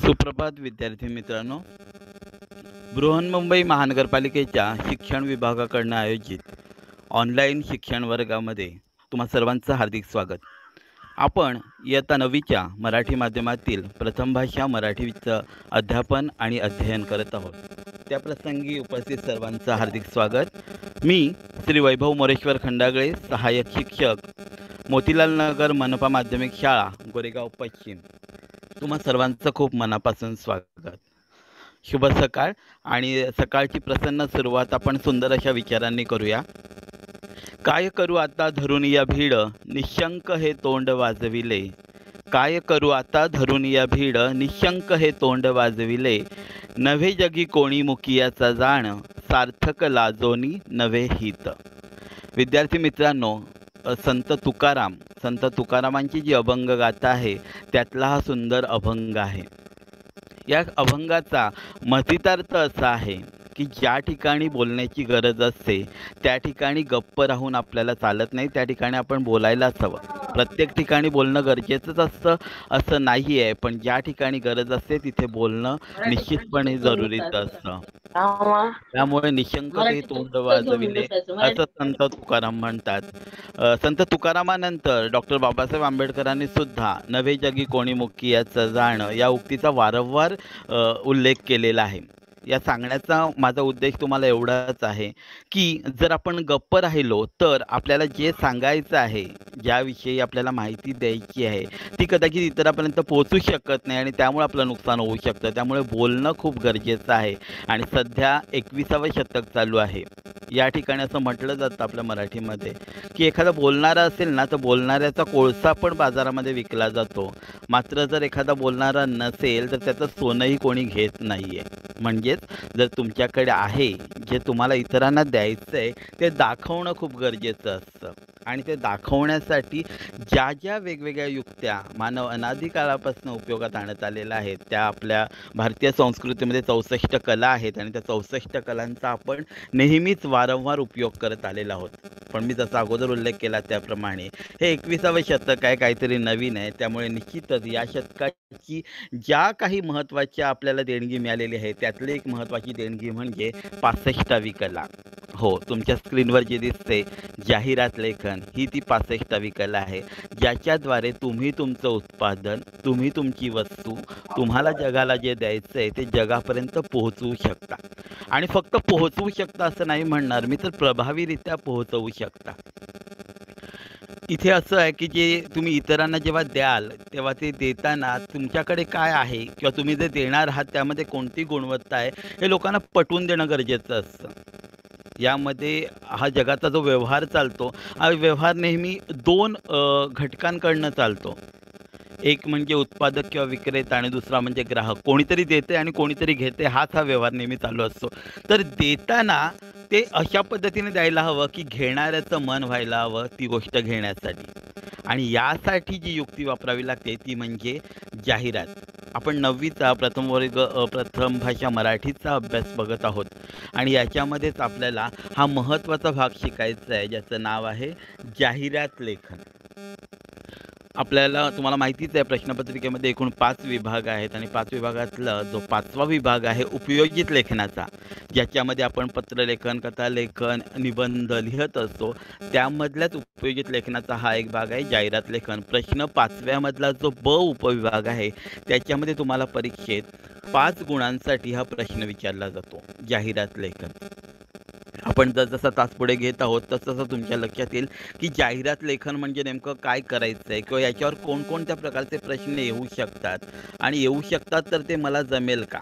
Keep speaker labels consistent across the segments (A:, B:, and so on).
A: सुप्रभात विद्यार्थी मित्रांनो. बृहन्मुंबई महानगरपालिकेच्या शिक्षण विभागाकडून आयोजित ऑनलाईन शिक्षण वर्गामध्ये तुम्हा सर्वांचं हार्दिक स्वागत. आपण इयत्ता 9वीच्या मराठी माध्यमातील प्रथम भाषा मराठीचं अध्यापन आणि अध्ययन करत आहोत. त्या प्रसंगी उपस्थित सर्वांचं हार्दिक स्वागत. मी श्री वैभव मोरेश्वर खंडागळे, सहाय्यक शिक्षक, मोतीलाल नगर मनपा माध्यमिक शाळा, गोरेगाव पश्चिम. तुम्हा सर्वांचं खूप मनापासून स्वागत. शुभ सकाळ. आणि सकाळची प्रसन्न सुरुवात आपण सुंदर अशा विचारांनी करूया. काय करू आता धरून या भीड, निशंक हे तोंड वाजविले. काय करू आता धरून या भीड, निशंक हे तोंड वाजविले. नवे जगी कोणी मुकियाचा जाण, सार्थक लाजोनी नवे हित. विद्यार्थी मित्रांनो, संत तुकारामांची जी अभंग गाथा आहे त्यातला हा सुंदर अभंग आहे. या अभंगाचा मतितार्थ असा आहे की ज्या ठिकाणी बोलण्याची गरज असते त्या ठिकाणी गप्प राहून आपल्याला चालत नाही, त्या ठिकाणी आपण बोलायलाच हवं. प्रत्येक ठिकाणी बोलणं गरजेचंच असतं असं नाही आहे, पण ज्या ठिकाणी गरज असते तिथे बोलणं निश्चितपणे जरुरीचं असतं. त्यामुळे निशंक हे तोंड वाजविले असं संत तुकाराम म्हणतात. संत तुकारामानंतर डॉक्टर बाबासाहेब आंबेडकरांनी सुद्धा नवे जगी कोणी मुक्की याचं जाणं या उक्तीचा वारंवार उल्लेख केलेला आहे. या सांगण्याचा माझा उद्देश तुम्हाला एवढाच आहे की जर आपण गप्प राहिलो तर आपल्याला जे सांगायचं आहे, ज्याविषयी आपल्याला माहिती द्यायची आहे ती कदाचित इतरांपर्यंत पोहोचू शकत नाही आणि त्यामुळे आपलं नुकसान होऊ शकतं. त्यामुळे बोलणं खूप गरजेचं आहे. आणि सध्या 21वे शतक चालू आहे. या ठिकाणी असं म्हटलं जातं आपल्या मराठीमध्ये की एखादा बोलणारा असेल ना तर बोलणाऱ्याचा कोळसा पण बाजारामध्ये विकला जातो. मात्र जर एखादा बोलणारा नसेल तर त्याचं सोनंही कोणी घेत नाही आहे. म्हणजेच जर तुमच्याकडे आहे जे तुम्हाला इतरांना द्यायचं आहे ते दाखवणं खूप गरजेचं असतं. आणि ते दाखवण्यासाठी ज्या ज्या वेगवेगळ्या युक्त्या मानव अनादी काळापासून उपयोगात आणत आलेल्या आहेत त्या आपल्या भारतीय संस्कृतीमध्ये 64 कला आहेत आणि त्या 64 कलांचा आपण नेहमीच वारंवार उपयोग करत आलेलो आहोत. पण मी जसा अगोदर उल्लेख केला त्याप्रमाणे हे 21वे शतक आहे, काहीतरी नवीन आहे. त्यामुळे निश्चितच या शतकाची ज्या काही महत्त्वाच्या आपल्याला देणगी मिळालेली आहे त्यातली एक महत्त्वाची देणगी म्हणजे 65वी कला. हो, तुमच्या स्क्रीनवर जे दिसते जाहिरात लेखन ही ती 65वी कला आहे, ज्याच्याद्वारे तुम्ही तुमचं उत्पादन, तुम्ही तुमची वस्तू, तुम्हाला जगाला जे द्यायचं आहे ते जगापर्यंत पोहोचवू शकता. आणि फक्त पोहोचवू शकता असं नाही म्हणणार मी, तर प्रभावीरित्या पोहोचवू शकता. इथे असं आहे की जे तुम्ही इतरांना जेव्हा द्याल तेव्हा ते देताना तुमच्याकडे काय आहे किंवा तुम्ही जे देणार आहात त्यामध्ये कोणती गुणवत्ता आहे हे लोकांना पटवून देणं गरजेचं असतं. यामध्ये हा जगाचा जो व्यवहार चालतो हा व्यवहार नेहमी 2 घटकांकडनं चालतो. एक म्हणजे उत्पादक किंवा विक्रेता आणि दुसरा म्हणजे ग्राहक. कोणीतरी देते आणि कोणीतरी घेते, हाच हा व्यवहार नेहमी चालू असतो. तर देताना ते अशा पद्धतीने द्यायला हवं की घेणाऱ्याचं मन व्हायला हवं ती गोष्ट घेण्यासाठी. आणि यासाठी जी युक्ती वापरावी लागते ती म्हणजे जाहिरात. आपण 9वीचा प्रथम भाषा मराठीचा अभ्यास बघत आहोत आणि याच्यामध्येच आपल्याला हा महत्त्वाचा भाग शिकायचा आहे ज्याचं नाव आहे जाहिरात लेखन. आपल्याला तुम्हाला माहितीच आहे प्रश्नपत्रिकेमध्ये एकूण 5 विभाग आहेत आणि 5 विभागातला जो 5वा विभाग आहे उपयोजित लेखनाचा, ज्याच्यामध्ये आपण पत्रलेखन, कथालेखन, निबंध लिहत असतो. त्यामधल्याच उपयोजित लेखनाचा हा एक भाग आहे जाहिरात लेखन. प्रश्न 5व्यामधला जो ब उपविभाग आहे त्याच्यामध्ये तुम्हाला परीक्षेत 5 गुणांसाठी हा प्रश्न विचारला जातो, जाहिरात लेखन. आपण जसं तास पुढे घेत आहोत तसं तुमच्या लक्षात येईल की जाहिरात लेखन म्हणजे नेमकं काय करायचं आहे किंवा याच्यावर कोणकोणत्या प्रकारचे प्रश्न येऊ शकतात आणि येऊ शकतात तर ते मला जमेल का.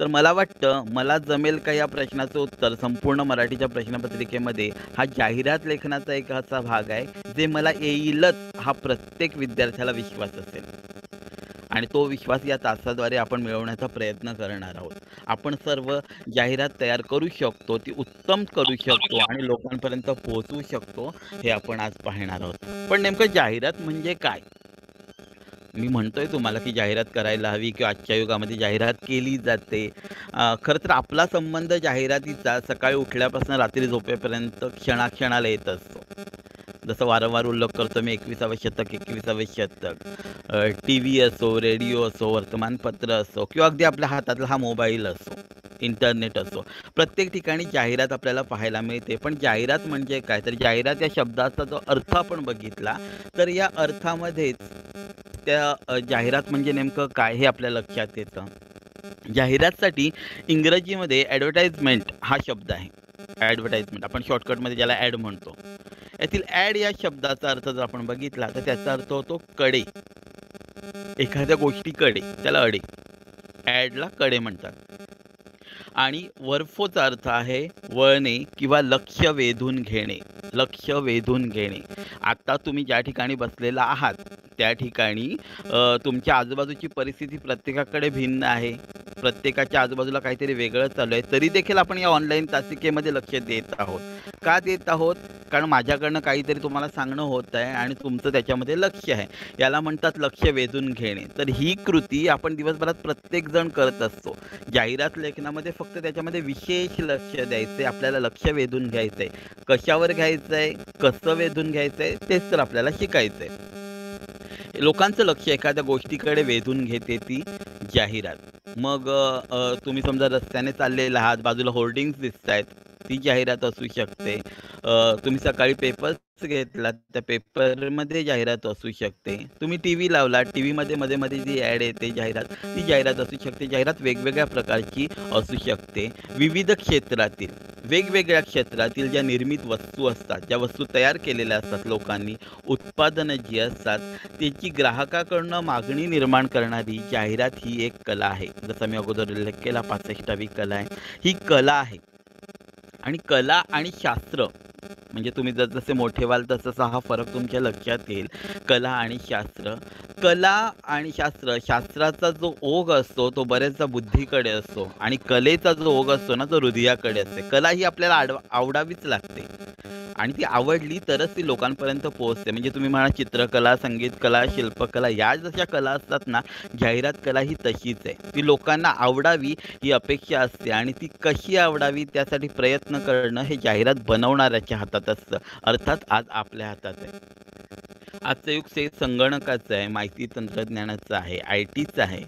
A: तर मला वाटतं मला जमेल का या प्रश्नाचं उत्तर संपूर्ण मराठीच्या प्रश्नपत्रिकेमध्ये हा जाहिरात लेखनाचा एक असा भाग आहे जे मला येईलच हा प्रत्येक विद्यार्थ्याला विश्वास असेल. आणि तो विश्वास या तासाद्वारे आपण मिळवण्याचा प्रयत्न करणार आहोत. आपण सर्व जाहिरात तयार करू शकतो, ती उत्तम करू शकतो आणि लोकांपर्यंत पोहोचवू शकतो, हे आपण आज पाहणार आहोत. पण नेमकं जाहिरात म्हणजे काय? मी म्हणतोय तुम्हाला की जाहिरात करायला हवी किंवा आजच्या युगामध्ये जाहिरात केली जाते. खरं तर आपला संबंध जाहिरातीचा सकाळी उठल्यापासून रात्री झोपेपर्यंत क्षणाक्षणाला येत असतो. जसं वारंवार उल्लेख करतो मी 21सावं शतक, 21सावे शतक. टीव्ही असो, रेडिओ असो, वर्तमानपत्र असो किंवा अगदी आपल्या हातातला हा मोबाईल असो, इंटरनेट असो. प्रत्येक ठिकाणी जाहिरात आपल्याला पाहायला मिळते. पण जाहिरात म्हणजे काय? तर जाहिरात या शब्दाचा जो अर्थ आपण बघितला, तर या अर्थामध्येच त्या जाहिरात म्हणजे नेमकं काय हे आपल्या लक्षात येतं. जाहिरातसाठी इंग्रजीमध्ये ॲडव्हर्टाइजमेंट हा शब्द आहे. ॲडव्हर्टाइजमेंट आपण शॉर्टकटमध्ये ज्याला ॲड म्हणतो. यातील ॲड या शब्दाचा अर्थ जर आपण बघितला तर त्याचा अर्थ होतो कडे. एखाद्या गोष्टीकडे त्याला अडे. ॲडला कडे म्हणतात. आणि वर्फोचा अर्थ आहे वळणे किंवा लक्ष वेधून घेणे. लक्ष वेधून घेणे. आता तुम्ही ज्या ठिकाणी बसलेला आहात त्या ठिकाणी तुमच्या आजूबाजूची परिस्थिती प्रत्येकाकडे भिन्न आहे. प्रत्येकाच्या आजूबाजूला काहीतरी वेगळं चालू आहे. तरी देखील आपण या ऑनलाईन तासिकेमध्ये लक्ष देत आहोत. का देत आहोत? कारण माझ्याकडनं काहीतरी तुम्हाला सांगणं होत आहे आणि तुमचं त्याच्यामध्ये लक्ष आहे. याला म्हणतात लक्ष वेधून घेणे. तर ही कृती आपण दिवसभरात प्रत्येकजण करत असतो. जाहिरात लेखनामध्ये फक्त त्याच्यामध्ये विशेष लक्ष द्यायचं आहे. आपल्याला लक्ष वेधून घ्यायचं आहे. कशावर घ्यायचं आहे, कसं वेधून घ्यायचं आहे तेच तर आपल्याला शिकायचं आहे. लोकांचं लक्ष एखाद्या गोष्टीकडे वेधून घेते ती जाहिरात. मग तुम्ही समजा रस्त्याने चाललेले आहात, बाजूला होर्डिंग्स दिसतायत, ती जाहिरात असू शकते. तुम्ही सकाळी पेपर्स घेतलात, त्या पेपरमध्ये जाहिरात असू शकते. तुम्ही टीव्ही लावला, टीव्हीमध्ये मध्ये-मध्ये जी ॲड येते जाहिरात, ती जाहिरात असू शकते. जाहिरात वेगवेगळ्या प्रकारची असू शकते. विविध क्षेत्रातील, वेगवेगळ्या क्षेत्रातील ज्या निर्मित वस्तू असतात, ज्या वस्तू तयार केलेल्या असतात लोकांनी, उत्पादनं जी असतात, त्याची ग्राहकाकडून मागणी निर्माण करणारी जाहिरात ही एक कला आहे. जसं मी अगोदर उल्लेख केला 65वी कला आहे. ही कला आहे. आणि कला आणि शास्त्र म्हणजे तुम्ही जसजसे मोठे व्हाल तसं हा फरक तुमच्या लक्षात येईल. कला आणि शास्त्र. कला आणि शास्त्र, शास्त्राचा जो ओघ असतो तो बऱ्याचदा बुद्धीकडे असतो आणि कलेचा जो ओघ असतो ना तो हृदयाकडे असते. कला ही आपल्याला आवडावीच लागते आणि ती आवडली तरच ती लोकांपर्यंत पोहोचते. म्हणजे तुम्ही म्हणा चित्रकला, संगीत कला, शिल्पकला या जशा कला असतात ना, जाहिरात कला ही तशीच आहे. ती लोकांना आवडावी ही अपेक्षा असते आणि ती कशी आवडावी त्यासाठी प्रयत्न करणं हे जाहिरात बनवणाऱ्याच्या हातात असतं. अर्थात आज आपल्या हातात आहे. आजचं युग संगणकाचं आहे, माहिती तंत्रज्ञानाचं आहे, आय टीचं आहे.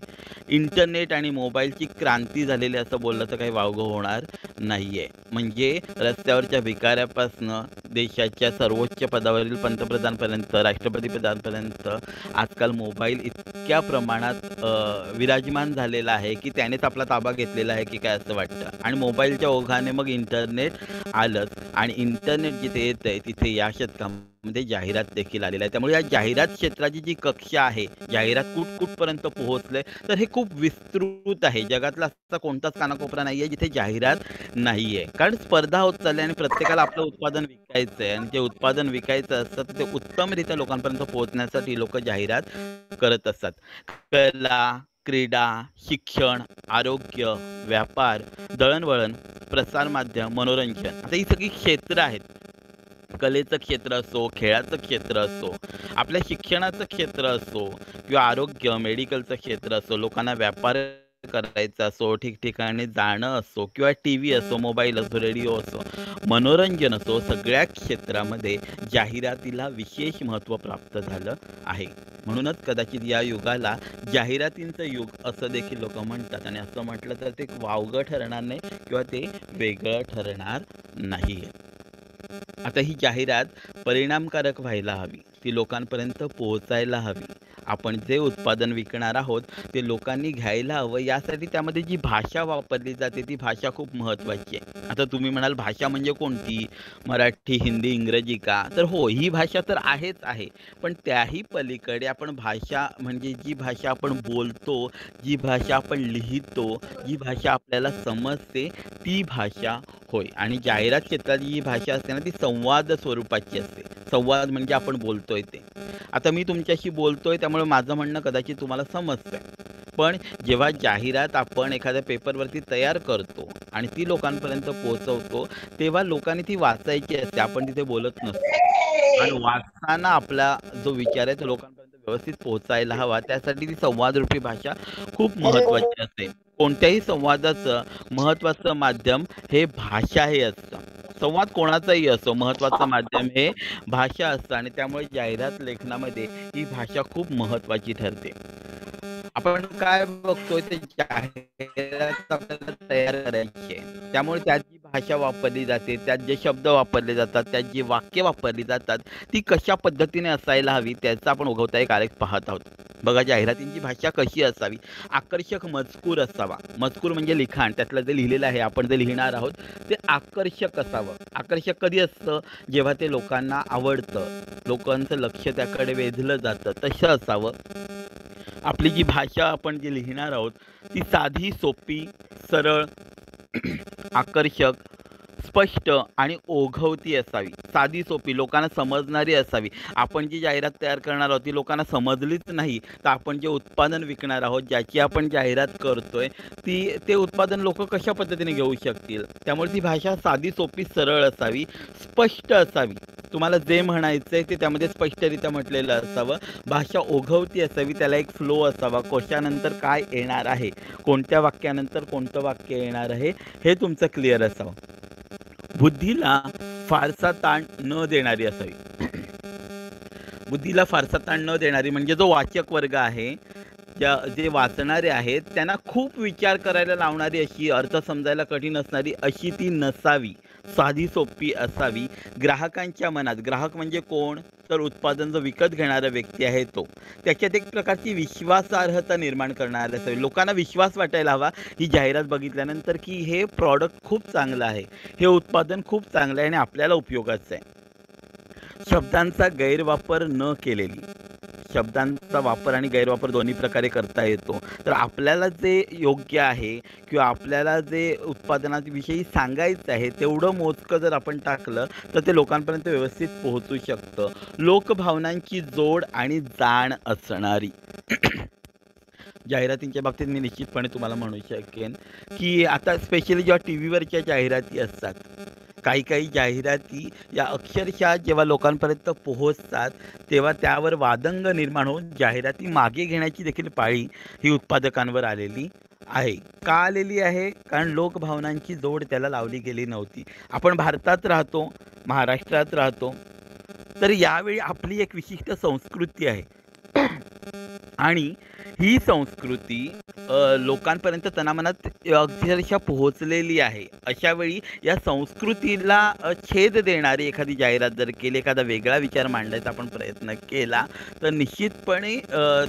A: इंटरनेट आणि मोबाईलची क्रांती झालेली असं बोललं तर काही वावगं होणार नाही आहे. म्हणजे रस्त्यावरच्या भिकाऱ्यापासनं देशाच्या सर्वोच्च पदावरील पंतप्रधानपर्यंत, राष्ट्रपती पदांपर्यंत आजकाल मोबाईल इतक्या प्रमाणात विराजमान झालेला आहे की त्यानेच आपला ताबा घेतलेला आहे की काय असं वाटतं. आणि मोबाईलच्या ओघाने मग इंटरनेट आलंच आणि इंटरनेट जिथे येतं आहे तिथे या शतकामध्ये जाहिरात देखील आलेला आहे. त्यामुळे या जाहिरात क्षेत्राची जी कक्षा आहे, जाहिरात कुठपर्यंत पोहोचले तर हे खूप विस्तृत आहे. जगातला असा कोणताच कानाकोपरा नाही आहे जिथे जाहिरात नाही आहे. कारण स्पर्धा होत चालली आणि प्रत्येकाला आपलं उत्पादन विकायचं आहे आणि जे उत्पादन विकायचं असतं तर ते उत्तमरित्या लोकांपर्यंत पोहोचण्यासाठी लोक जाहिरात करत असतात. कला, क्रीडा, शिक्षण, आरोग्य, व्यापार, दळणवळण, प्रसारमाध्यम, मनोरंजन आता ही सगळी क्षेत्र आहेत. कलेचं क्षेत्र असो, खेळाचं क्षेत्र असो, आपल्या शिक्षणाचं क्षेत्र असो किंवा आरोग्य, मेडिकलचं क्षेत्र असो, लोकांना व्यापार करायचा असो, ठिकठिकाणी जाणं असो किंवा टीव्ही असो, मोबाईल असो, रेडिओ असो, मनोरंजन असो, सगळ्या क्षेत्रामध्ये जाहिरातीला विशेष महत्त्व प्राप्त झालं आहे. म्हणूनच कदाचित या युगाला जाहिरातींचं युग असं देखील लोक म्हणतात आणि असं म्हटलं तर ते वावगं ठरणार नाही किंवा ते वेगळं ठरणार नाही आहे. आता ही जाहिरात परिणामकारक व्हायला हवी, ती लोकांपर्यंत पोहोचायला हवी. आपण जे उत्पादन विकणार आहोत ते लोकांनी घ्यायला हवं, यासाठी त्यामध्ये जी भाषा वापरली जाते ती भाषा खूप महत्त्वाची आहे. आता तुम्ही म्हणाल भाषा म्हणजे कोणती? मराठी, हिंदी, इंग्रजी का? तर हो, ही भाषा तर आहेच आहे. पण त्याही पलीकडे आपण भाषा म्हणजे जी भाषा आपण बोलतो, जी भाषा आपण लिहितो, जी भाषा आपल्याला समजते ती भाषा होय. आणि जाहिरात क्षेत्रात जी भाषा असते ना ती संवाद स्वरूपाची असते. संवाद म्हणजे आपण बोलतोय ते. आता मी तुमच्याशी बोलतोय त्यामुळे माझं म्हणणं कदाचित तुम्हाला समजतंय. पण जेव्हा जाहिरात आपण एखाद्या पेपरवरती तयार करतो आणि ती लोकांपर्यंत पोहोचवतो, तेव्हा लोकांनी ती वाचायची असते. आपण तिथे बोलत नसतो. आणि वाचताना आपला जो विचार आहे तो लोकांपर्यंत व्यवस्थित पोहोचायला हवा. त्यासाठी ती संवादरूपी भाषा खूप महत्त्वाची असते. कोणत्याही संवादाचं महत्त्वाचं माध्यम हे भाषा हे असतं. संवाद कोणाचाही असो, महत्त्वाचं माध्यम हे भाषा असतं आणि त्यामुळे जाहिरात लेखनामध्ये ही भाषा खूप महत्त्वाची ठरते. आपण काय बघतोय ते जाहिरात आपल्याला तयार करायची आहे. त्यामुळे त्यात जी भाषा वापरली जाते, त्यात जे शब्द वापरले जातात, त्यात जी वाक्य वापरली जातात, ती कशा पद्धतीने असायला हवी त्याचा आपण ओघवता एक आलेख पाहत आहोत. बघा जाहिरातींची भाषा कशी असावी? आकर्षक मजकूर असावा. मजकूर म्हणजे लिखाण. त्यातलं जे लिहिलेलं आहे, आपण जे लिहिणार आहोत ते आकर्षक असावं. आकर्षक कधी असतं? जेव्हा ते लोकांना आवडतं. लोकांचं लक्ष त्याकडे वेधलं जातं. तसं असावं. आपली जी भाषा आपण जी लिहिणार आहोत ती साधी, सोपी, सरळ, आकर्षक, स्पष्ट आणि ओघवती असावी. साधी, सोपी, लोकांना समजणारी असावी. आपण जी जाहिरात तयार करणार आहोत ती लोकांना समजलीच नाही, तर आपण जे उत्पादन विकणार आहोत, ज्याची आपण जाहिरात करतोय, ते उत्पादन लोकं कशा पद्धतीने घेऊ शकतील? त्यामुळे ती भाषा साधी, सोपी, सरळ असावी, स्पष्ट असावी. तुम्हाला जे म्हणायचंय ते त्यामध्ये स्पष्टरित्या म्हटलेलं असावं. भाषा ओघवती असावी, त्याला एक फ्लो असावा. कशानंतर काय येणार आहे, कोणत्या वाक्यानंतर कोणतं वाक्य येणार आहे, हे तुमचं क्लिअर असावं. बुद्धीला फारसा ताण न देणारी असावी. बुद्धीला फारसा ताण न देणारी म्हणजे जो वाचक वर्ग आहे, जे वाचणारे आहेत त्यांना खूप विचार करायला लावणारी अशी, अर्थ समजायला कठीण असणारी अशी ती नसावी. साधी सोपी असावी. ग्राहकांच्या मनात, ग्राहक म्हणजे कोण? तर उत्पादन जो विकत घेणारा व्यक्ती आहे तो, त्याच्यात एक प्रकारची विश्वासार्हता निर्माण करणारी असावी. लोकांना विश्वास वाटायला हवा ही जाहिरात बघितल्यानंतर की हे प्रॉडक्ट खूप चांगलं आहे, हे उत्पादन खूप चांगलं आहे आणि आपल्याला उपयोगाचं आहे. शब्दांचा गैरवापर न केलेली. शब्दांचा वापर आणि गैरवापर दोन्ही प्रकारे करता येतो. तर आपल्याला जे योग्य आहे किंवा आपल्याला जे उत्पादनाविषयी सांगायचं आहे तेवढं मोजकं जर आपण टाकलं तर ते लोकांपर्यंत व्यवस्थित पोहोचू शकतं. लोकभावनांची जोड आणि जाण असणारी. जाहिरातींच्या बाबतीत मी निश्चितपणे तुम्हाला म्हणू शकेन की आता स्पेशली जेव्हा टी व्हीवरच्या जाहिराती असतात, काही काही जाहिराती या अक्षरशः जेव्हा लोकांपर्यंत पोहोचतात तेव्हा त्यावर वादंग निर्माण होऊन जाहिराती मागे घेण्याची देखील पाळी ही उत्पादकांवर आलेली आहे. का आलेली आहे? कारण लोकभावनांची जोड त्याला लावली गेली नव्हती. आपण भारतात राहतो, महाराष्ट्रात राहतो, तर यावेळी आपली एक विशिष्ट संस्कृती आहे आणि ही संस्कृती लोकांपर्यंत तनामनात अक्षरशः पोहोचलेली आहे. अशा वेळी या संस्कृतीला छेद देणारी एखादी जाहिरात जर केली, एखादा वेगळा विचार मांडायचा आपण प्रयत्न केला, तर निश्चितपणे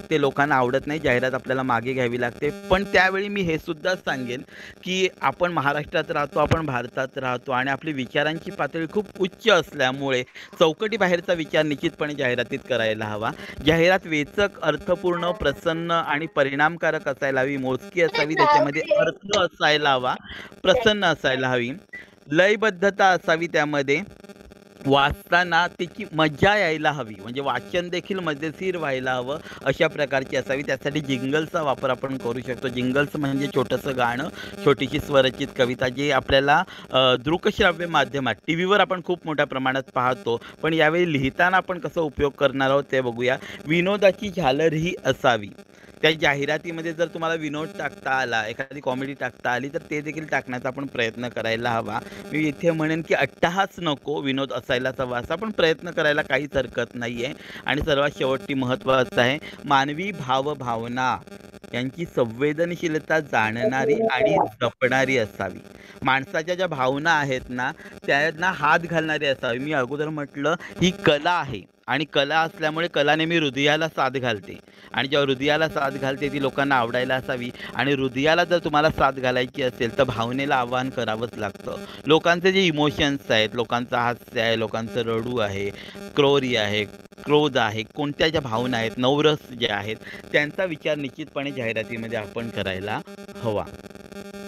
A: ते लोकांना आवडत नाही. जाहिरात आपल्याला मागे घ्यावी लागते. पण त्यावेळी मी हे सुद्धा सांगेन, की आपण महाराष्ट्रात राहतो, आपण भारतात राहतो आणि आपली विचारांची पातळी खूप उच्च असल्यामुळे चौकटीबाहेरचा विचार निश्चितपणे जाहिरातीत करायला हवा. जाहिरात वेचक, अर्थपूर्ण, प्रसन्न आणि परिणामकारक असायला हवी. मोजकी असावी, त्याच्यामध्ये अर्थ असायला हवा, प्रसन्न असायला हवी, लयबद्धता असावी, त्यामध्ये वाचताना त्याची मजा यायला हवी, म्हणजे वाचन देखील मजेशीर व्हायला हवं, अशा प्रकारची असावी. त्यासाठी जिंगल्सचा वापर आपण करू शकतो. जिंगल्स म्हणजे छोटंसं गाणं, छोटीशी स्वरचित कविता, जे आपल्याला दृकश्राव्य माध्यमात टी व्हीवर आपण खूप मोठ्या प्रमाणात पाहतो, पण यावेळी लिहिताना आपण कसं उपयोग करणार आहोत ते बघूया. विनोदाची झालरही असावी. त्या जाहिरातीमध्ये जर तुम्हाला विनोद टाकता आला, एखादी कॉमेडी टाकता आली, तर ते देखील टाकण्याचा आपण प्रयत्न करायला हवा. मी इथे म्हणेन की अट्टहास नको, विनोद असायलाच हवा, असा पण प्रयत्न करायला काहीच हरकत नाही आहे. आणि सर्वात शेवटी महत्त्वाचं आहे, मानवी भावभावना यांची संवेदनशीलता जाणणारी आणि जपणारी असावी. माणसाच्या ज्या भावना आहेत ना, त्यांना हात घालणारी असावी. मी अगोदर म्हटलं ही कला आहे आणि कला असल्यामुळे कला नेहमी हृदयाला साथ घालते आणि जेव्हा हृदयाला साथ घालते ती लोकांना आवडायला असावी. आणि हृदयाला जर तुम्हाला साथ घालायची असेल तर भावनेला आव्हान करावंच लागतं. लोकांचे जे इमोशन्स आहेत, लोकांचं हास्य आहे, लोकांचं रडू आहे, क्रोरी आहे, क्रोध आहे, कोणत्या ज्या भावना आहेत, नवरस जे आहेत, त्यांचा विचार निश्चितपणे जाहिरातीमध्ये आपण करायला हवा.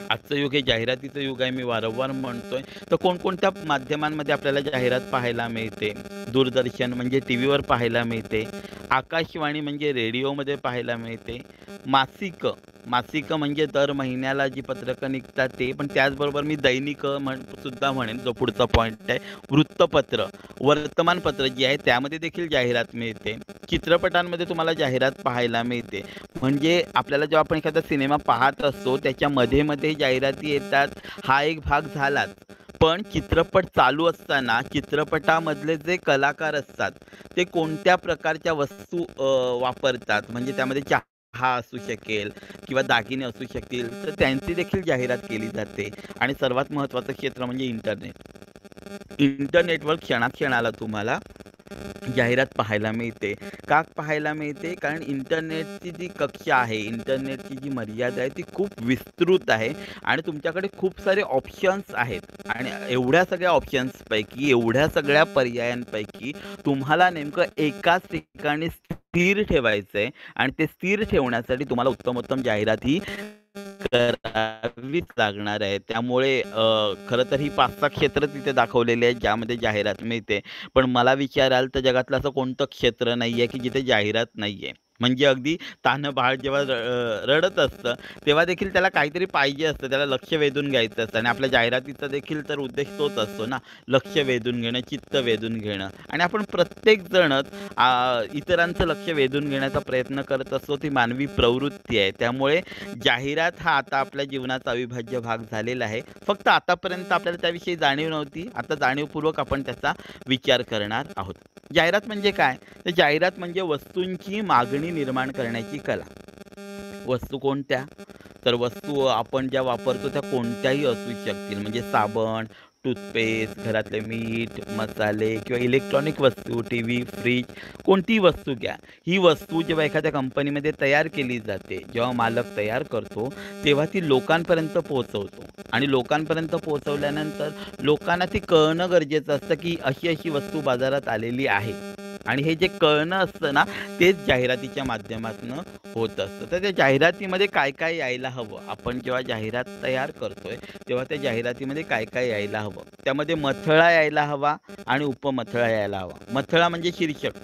A: आजचं युग हे जाहिरातीचं युग आहे, मी वारंवार म्हणतोय. तर कोणकोणत्या माध्यमांमध्ये आपल्याला जाहिरात पाहायला मिळते? दूरदर्शन म्हणजे टी व्हीवर पाहायला मिळते, आकाशवाणी म्हणजे रेडिओमध्ये पाहायला मिळते, मासिक म्हणजे दर महिन्याला जी पत्रकं निघतात ते, पण त्याचबरोबर मी दैनिक सुद्धा म्हणेन, जो पुढचा पॉईंट आहे. वृत्तपत्र, वर्तमानपत्र जी आहे त्यामध्ये देखील जाहिरात मिळते. चित्रपटांमध्ये तुम्हाला जाहिरात पाहायला मिळते. म्हणजे आपल्याला जेव्हा आपण एखादा सिनेमा पाहत असतो त्याच्या मध्ये मध्ये जाहिराती येतात, हा एक भाग झालाच. पण चित्रपट चालू असताना चित्रपटामधले जे कलाकार असतात ते कोणत्या प्रकारच्या वस्तू वापरतात, म्हणजे त्यामध्ये चहा असू शकेल किंवा दागिने असू शकतील, तर त्यांची देखील जाहिरात केली जाते. आणि सर्वात महत्त्वाचं क्षेत्र म्हणजे इंटरनेट. इंटरनेटवर क्षणाक्षणाला तुम्हाला जाहिरात पाहायला मिळते. का पाहायला मिळते? कारण इंटरनेटची जी कक्षा आहे, इंटरनेटची जी मर्यादा आहे ती खूप विस्तृत आहे आणि तुमच्याकडे खूप सारे ऑप्शन्स आहेत आणि एवढ्या सगळ्या ऑप्शन्सपैकी, एवढ्या सगळ्या पर्यायांपैकी तुम्हाला नेमकं एकाच ठिकाणी स्थिर ठेवायचं आहे आणि ते स्थिर ठेवण्यासाठी तुम्हाला उत्तमोत्तम जाहिरात करावीच लागणार आहे. त्यामुळे खरं तर ही 5-6 क्षेत्र तिथे दाखवलेली आहेत, ज्यामध्ये जाहिरात मिळते. पण मला विचाराल तर जगातलं असं कोणतं क्षेत्र नाहीये, की जिथे जाहिरात नाहीये. म्हणजे अगदी तान्हं बाळ जेव्हा रडत असतं, तेव्हा देखील त्याला काहीतरी पाहिजे असतं, त्याला लक्ष वेधून घ्यायचं असतं आणि आपल्या जाहिरातीचा देखील तर उद्देश तोच असतो ना, लक्ष वेधून घेणं, चित्त वेधून घेणं आणि आपण प्रत्येकजणच इतरांचं लक्ष वेधून घेण्याचा प्रयत्न करत असतो. ती मानवी प्रवृत्ती आहे. त्यामुळे जाहिरात हा आता आपल्या जीवनाचा अविभाज्य भाग झालेला आहे. फक्त आतापर्यंत आपल्याला त्याविषयी जाणीव नव्हती. आता जाणीवपूर्वक आपण त्याचा विचार करणार आहोत. जाहिरात म्हणजे काय? तर जाहिरात म्हणजे वस्तूंची मागणी निर्माण करण्याची कला. वस्तू कोणत्या? तर वस्तू आपण ज्या वापरतो त्या कोणत्याही असू शकतील. म्हणजे साबण, टूथपेस्ट, घरातले मीठ, मसाले किंवा इलेक्ट्रॉनिक वस्तू, टीव्ही, फ्रिज, कोणतीही वस्तू घ्या. ही वस्तू जेव्हा एखाद्या कंपनीमध्ये तयार केली जाते, जेव्हा मालक तयार करतो, तेव्हा ती लोकांपर्यंत पोहोचवतो आणि लोकांपर्यंत पोहोचवल्यानंतर लोकांना ती कळणं गरजेचं असतं, की अशी-अशी वस्तू बाजारात आलेली आहे. आणि हे जे कळणं असतं ना, तेच जाहिरातीच्या माध्यमातून होत असतं. तर त्या जाहिरातीमध्ये काय-काय यायला हवं? आपण जेव्हा जाहिरात तयार करतोय, तेव्हा त्या जाहिरातीमध्ये काय-काय यायला हवं? त्यामध्ये मथळा यायला हवा आणि उपमथळा यायला हवा. मथळा म्हणजे शीर्षक.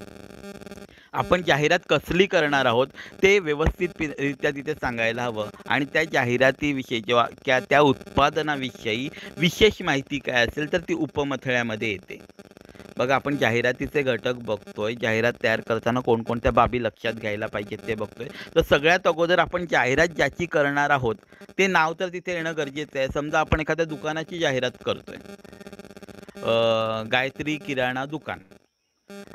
A: आपण जाहिरात कसली करणार आहोत, ते रित्या तिथे सांगायला हवं आणि त्या जाहिरातीविषयी जेव्हा त्या उत्पादनाविषयी विशेष माहिती काय असेल, तर ती उपमथळ्यामध्ये येते. बघा, आपण जाहिरातीचे घटक बघतोय. जाहिरात तयार करताना कोणकोणत्या बाबी लक्षात घ्यायला पाहिजेत ते बघतोय. तर सगळ्यात अगोदर आपण जाहिरात ज्याची करणार आहोत, ते नाव तर तिथे येणं गरजेचं आहे. समजा आपण एखाद्या दुकानाची जाहिरात करतोय. गायत्री किराणा दुकान.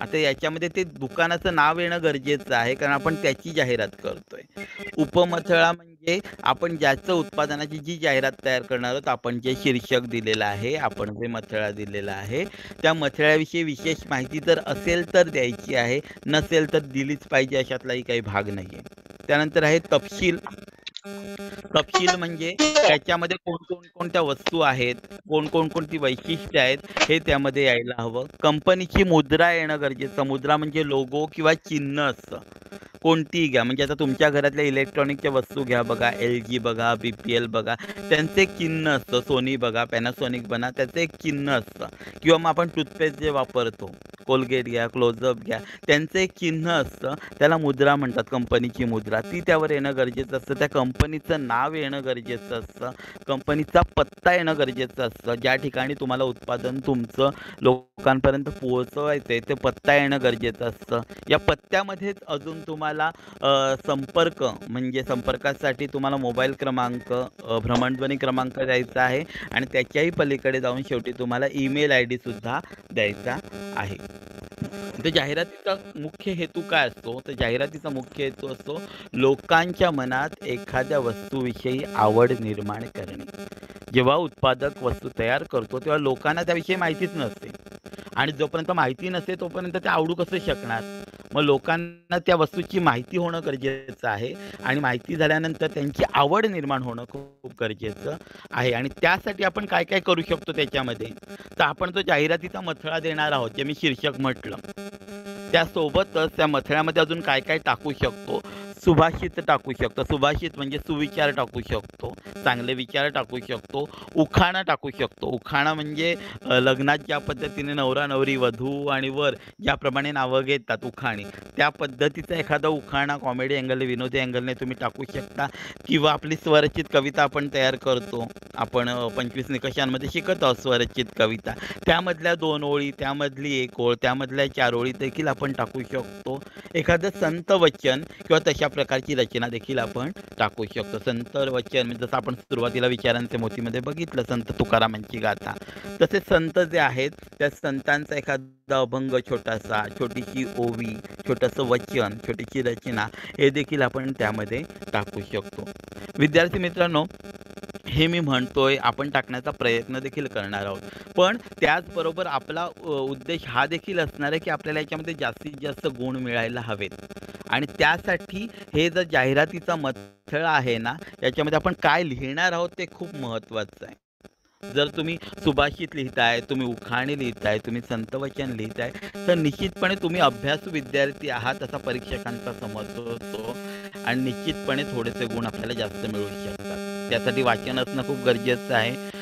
A: आता याच्यामध्ये ते दुकानाचं नाव येणं गरजेचं आहे, कारण आपण त्याची जाहिरात करतोय. उपमथळा म्हणजे आपण ज्याचं उत्पादनाची जी जाहिरात तयार करणार आहोत, आपण जे शीर्षक दिलेलं आहे, आपण जे मथळा दिलेला आहे, त्या मथळ्याविषयी विशेष माहिती जर असेल तर द्यायची आहे, नसेल तर दिलीच पाहिजे अशातलाही काही भाग नाहीये. त्यानंतर आहे तपशील. तपशील म्हणजे त्याच्यामध्ये कोणकोणत्या वस्तू आहेत, कोणकोणती वैशिष्ट्ये आहेत, हे त्यामध्ये यायला हवं. कंपनीची मुद्रा येणं गरजेचं. मुद्रा म्हणजे लोगो किंवा चिन्ह असतं. कोणतीही घ्या, म्हणजे आता तुमच्या घरातल्या इलेक्ट्रॉनिकच्या वस्तू घ्या बघा, LG बघा, BPL बघा, त्यांचं एक चिन्ह असतं. सोनी बघा, पॅनासॉनिक बघा, त्याचं एक चिन्ह असतं. किंवा मग आपण टूथपेस्ट जे वापरतो, कोलगेट घ्या, क्लोजअप घ्या, त्यांचं एक चिन्ह असतं. त्याला मुद्रा म्हणतात, कंपनीची मुद्रा. ती त्यावर येणं गरजेचं असतं. त्या कंपनीचं नाव येणं गरजेचं असतं. कंपनीचा पत्ता येणं गरजेचं असतं. ज्या ठिकाणी तुम्हाला उत्पादन तुमचं लोकांपर्यंत पोहोचवायचं आहे, ते पत्ता येणं गरजेचं असतं. या पत्त्यामध्येच अजून तुम्हाला संपर्क, म्हणजे संपर्कासाठी तुम्हाला मोबाईल क्रमांक, भ्रमणध्वनी क्रमांक द्यायचा आहे आणि त्याच्याही पलीकडे जाऊन शेवटी तुम्हाला ईमेल ID सुद्धा द्यायचा आहे. तर जाहिरातीचा मुख्य हेतू काय असतो? तर जाहिरातीचा मुख्य हेतू असतो लोकांच्या मनात एखाद्या वस्तूविषयी आवड निर्माण करणे. जेव्हा उत्पादक वस्तू तयार करतो, तेव्हा लोकांना त्याविषयी माहितीच नसते आणि जोपर्यंत माहिती नसते तोपर्यंत ते आवडू कसं शकणार? मग लोकांना त्या वस्तूची माहिती होणं गरजेचं आहे आणि माहिती झाल्यानंतर त्यांची आवड निर्माण होणं खूप गरजेचं आहे. आणि त्यासाठी आपण काय-काय करू शकतो त्याच्यामध्ये? तर आपण जो जाहिरातीचा मथळा देणार आहोत, जे मी शीर्षक म्हटलं, त्यासोबतच त्या मथळ्यामध्ये अजून काय-काय टाकू शकतो? सुभाषित टाकू शकतो. सुभाषित म्हणजे सुविचार टाकू शकतो, चांगले विचार टाकू शकतो, उखाणा टाकू शकतो. उखाणा म्हणजे लग्नात ज्या पद्धतीने नवरा-नवरी, वधू आणि वर ज्याप्रमाणे नावं घेतात उखाणे, त्या पद्धतीचा एखादा उखाणा कॉमेडी अँगलने, विनोदी अँगलने तुम्ही टाकू शकता. किंवा आपली स्वरचित कविता आपण तयार करतो. आपण 25 निकषांमध्ये शिकत आहोत स्वरचित कविता. त्यामधल्या 2 ओळी, त्यामधली 1 ओळ, त्यामधल्या 4 ओळी देखील आपण टाकू शकतो. एखादं संत वचन किंवा तशा प्रकारची रचना देखील आपण टाकू शकतो. संत वचन म्हणजे जसं आपण सुरुवातीला विचारांचे मोतीमध्ये बघितलं संत तुकारामांची गाथा, तसे संत जे आहेत त्या संतांचा एखादा अभंग छोटासा, छोटीशी ओवी, छोटंसं वचन, छोटीशी रचना हे देखील आपण त्यामध्ये टाकू शकतो. विद्यार्थी मित्रांनो, हे मी म्हणतोय आपण टाकण्याचा प्रयत्न देखील करणार आहोत. पण त्याचबरोबर आपला उद्देश हा देखील असणार आहे की आपल्याला याच्यामध्ये जास्तीत जास्त गुण मिळायला हवेत. आणि त्यासाठी हे जर जाहिरातीचा मथळ आहे ना, याच्यामध्ये आपण काय लिहिणार आहोत ते खूप महत्त्वाचं आहे. जर तुम्ही सुभाषित लिहिताय, तुम्ही उखाणे लिहिताय, तुम्ही संतवचन लिहिताय, तर निश्चितपणे तुम्ही अभ्यासू विद्यार्थी आहात असा परीक्षकांचा समज होतो आणि निश्चितपणे थोडेसे गुण आपल्याला जास्त मिळू शकतात. त्यासाठी वाचन असणं खूप गरजेचं आहे.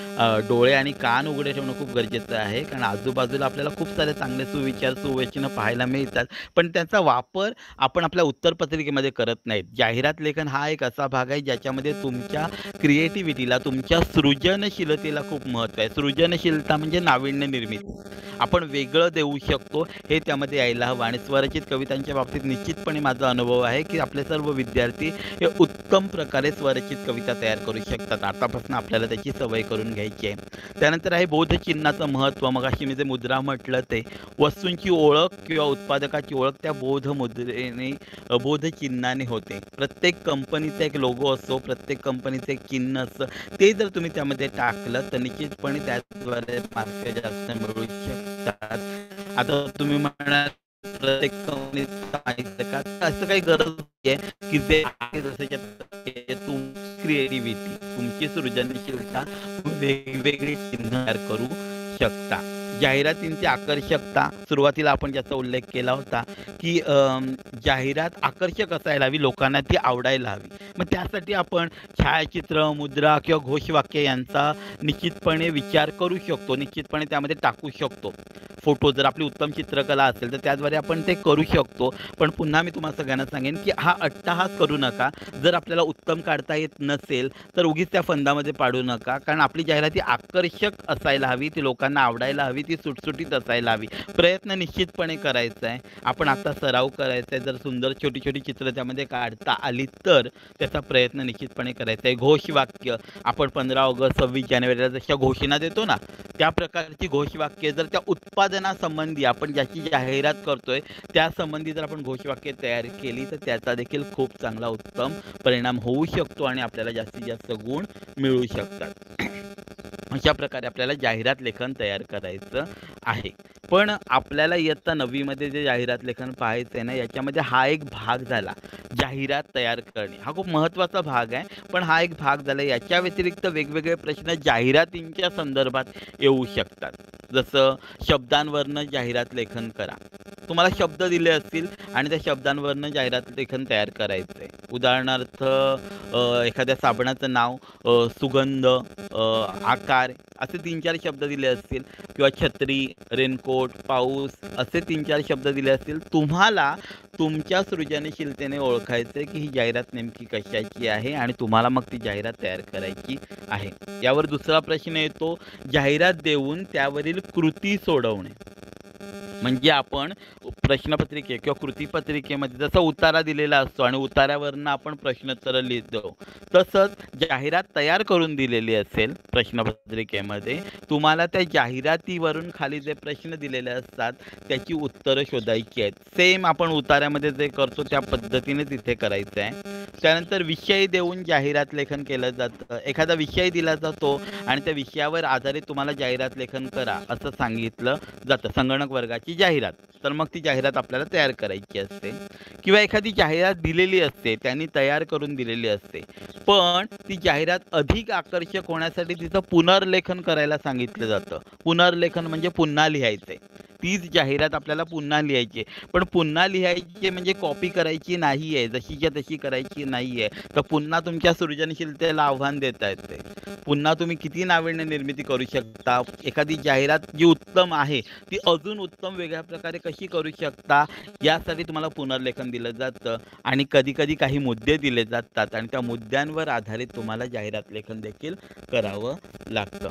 A: डोळे आणि कान उघडे ठेवणं खूप गरजेचं आहे. कारण आजूबाजूला आपल्याला खूप सारे चांगले सुविचार, सुवचनं पाहायला मिळतात. पण त्याचा वापर आपण आपल्या उत्तरपत्रिकेमध्ये करत नाहीत. जाहिरात लेखन हा एक असा भाग आहे ज्याच्यामध्ये तुमच्या क्रिएटिव्हिटीला, तुमच्या सृजनशीलतेला खूप महत्त्व आहे. सृजनशीलता म्हणजे नाविन्य निर्मिती. आपण वेगळं देऊ शकतो हे त्यामध्ये यायला हवं. आणि स्वरचित कवितांच्या बाबतीत निश्चितपणे माझा अनुभव आहे की आपले सर्व विद्यार्थी हे उत्तम प्रकारे स्वरचित कविता तयार करू शकतात. आतापासून आपल्याला त्याची सवय करून घ्यायची आहे. त्यानंतर आहे बोधचिन्हाचं महत्त्व. मगाशी मी जे मुद्रा म्हटलं ते वस्तूंची ओळख किंवा उत्पादकाची ओळख त्या बोधमुद्रेने, बोधचिन्हाने होते. प्रत्येक कंपनीचा एक लोगो असतो, प्रत्येक कंपनीचं एक चिन्ह असतं. ते जर तुम्ही त्यामध्ये टाकलं तर निश्चितपणे त्याद्वारे मार्क जास्त मिळू शकतात. आता तुम्ही म्हणाल प्रत्येक कंपनीचं माहिती का? तर असं काही गरज नाहीये की जे आहे जसंच्या तुमची क्रिएटिव्हिटी, तुमची सृजनशीलता वेगवेगळी चिन्ह तयार करू शकता. जाहिरातींची आकर्षकता सुरुवातीला आपण ज्याचा उल्लेख केला होता की जाहिरात आकर्षक असायला हवी, लोकांना ती आवडायला हवी. मग त्यासाठी आपण छायाचित्र, मुद्रा किंवा घोषवाक्य यांचा निश्चितपणे विचार करू शकतो, निश्चितपणे त्यामध्ये टाकू शकतो. फोटो जर आपली उत्तम चित्रकला असेल तर त्याद्वारे आपण ते करू शकतो. पण पुन्हा मी तुम्हाला सगळ्यांना सांगेन की हा अट्टहास करू नका. जर आपल्याला उत्तम काढता येत नसेल तर उगीच त्या फंदामध्ये पाडू नका. कारण आपली जाहिरात ही आकर्षक असायला हवी, ती लोकांना आवडायला हवी, ती सुटसुटीत असायला हवी. प्रयत्न निश्चितपणे करायचा आहे. आपण आता सराव करायचा आहे. जर सुंदर छोटी छोटी चित्र त्यामध्ये काढता आली तर त्याचा प्रयत्न निश्चितपणे करायचा आहे. घोषवाक्य आपण 15 ऑगस्ट 26 जानेवारीला जशा घोषणा देतो ना, त्या प्रकारची घोषवाक्य जर त्या उत्पादनासंबंधी आपण ज्याची जाहिरात करतोय त्यासंबंधी जर आपण घोषवाक्य तयार केली तर त्याचा देखील खूप चांगला उत्तम परिणाम होऊ शकतो आणि आपल्याला जास्तीत जास्त गुण मिळू शकतात. अशा प्रकारे आपल्याला जाहिरात लेखन तयार करायचं आहे. पण आपल्याला इयत्ता 9वी मध्ये जे जाहिरात लेखन पाहायचं आहे ना, याच्यामध्ये हा एक भाग झाला जाहिरात तयार करणे. हा खूप महत्त्वाचा भाग आहे, पण हा एक भाग झाला. याच्या व्यतिरिक्त वेगवेगळे प्रश्न जाहिरातींच्या संदर्भात येऊ शकतात. जसं शब्दांवरनं जाहिरात लेखन करा. तुम्हाला शब्द दिले असतील आणि त्या शब्दांवरनं जाहिरात लेखन तयार करायचं आहे. उदाहरणार्थ एखाद्या साबणाचं नाव, सुगंध, आकार असे 3-4 शब्द दिले असतील किंवा छत्री, रेनकोट, पाऊस असे 3-4 शब्द दिले असतील. तुम्हाला तुमच्या सृजनशीलतेने ओळखायचं आहे की ही जाहिरात नेमकी कशाची आहे आणि तुम्हाला मग ती जाहिरात तयार करायची आहे. यावर दुसरा प्रश्न येतो, जाहिरात देऊन त्यावरील कृती सोडवणे. म्हणजे आपण प्रश्नपत्रिके किंवा कृतीपत्रिकेमध्ये जसा उतारा दिलेला असतो आणि उतार्यावरनं आपण प्रश्नोत्तरं लिहितो, तसंच जाहिरात तयार करून दिलेली असेल प्रश्नपत्रिकेमध्ये, तुम्हाला त्या जाहिरातीवरून खाली जे प्रश्न दिलेले असतात त्याची उत्तरं शोधायची आहेत. सेम आपण उतार्यामध्ये जे करतो त्या पद्धतीने तिथे करायचं आहे. त्यानंतर विषय देऊन जाहिरात लेखन केलं जातं. एखादा विषय दिला जातो आणि त्या विषयावर आधारित तुम्हाला जाहिरात लेखन करा असं सांगितलं जातं. संगणक वर्गाची जाहिरात, तर मग ती जाहिरात आपल्याला तयार करायची असते. किंवा एखादी जाहिरात दिलेली असते, त्यांनी तयार करून दिलेली असते, पण ती जाहिरात अधिक आकर्षक होण्यासाठी तिचं पुनर्लेखन करायला सांगितलं जातं. पुनर्लेखन म्हणजे पुन्हा लिहायचे. तीच जाहिरात आपल्याला पुन्हा लिहायची आहे. पण पुन्हा लिहायची म्हणजे कॉपी करायची नाही आहे, जशीच्या तशी करायची नाही आहे. तर पुन्हा तुमच्या सृजनशीलतेला आव्हान देता येते. पुन्हा तुम्ही किती नाविन्य निर्मिती करू शकता. एखादी जाहिरात जी उत्तम आहे ती अजून उत्तम वेगळ्या प्रकारे कशी करू शकता, यासाठी तुम्हाला पुनर्लेखन दिलं जातं. आणि कधी-कधी काही मुद्दे दिले जातात आणि त्या मुद्द्यांवर आधारित तुम्हाला जाहिरात लेखन देखील करावं लागतं.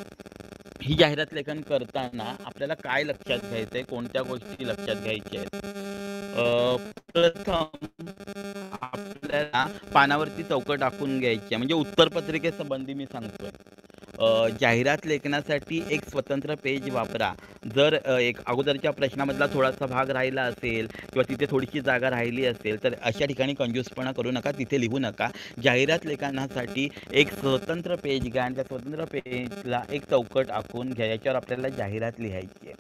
A: ही जाहिरात लेखन करताना आपल्याला काय लक्षात घ्यायचं आहे, कोणत्या गोष्टी लक्षात घ्यायच्या आहेत? प्रथम आपल्याला आपल्याला पानावरती चौकट टाकून घ्यायची आहे. म्हणजे उत्तरपत्रिकेसंबंधी मी सांगतोय. जाहिरात लेखनासाठी एक स्वतंत्र पेज वापरा. जर एक अगोदरच्या प्रश्नामधला थोडासा भाग राहिला असेल किंवा तिथे थोडीशी जागा राहिली असेल, तर अशा ठिकाणी कंजूसपणा करू नका, तिथे लिहू नका. जाहिरात लेखनासाठी एक स्वतंत्र पेज घ्या आणि त्या स्वतंत्र पेजला एक चौकट आखून घ्या. याच्यावर आपल्याला जाहिरात लिहायची आहे.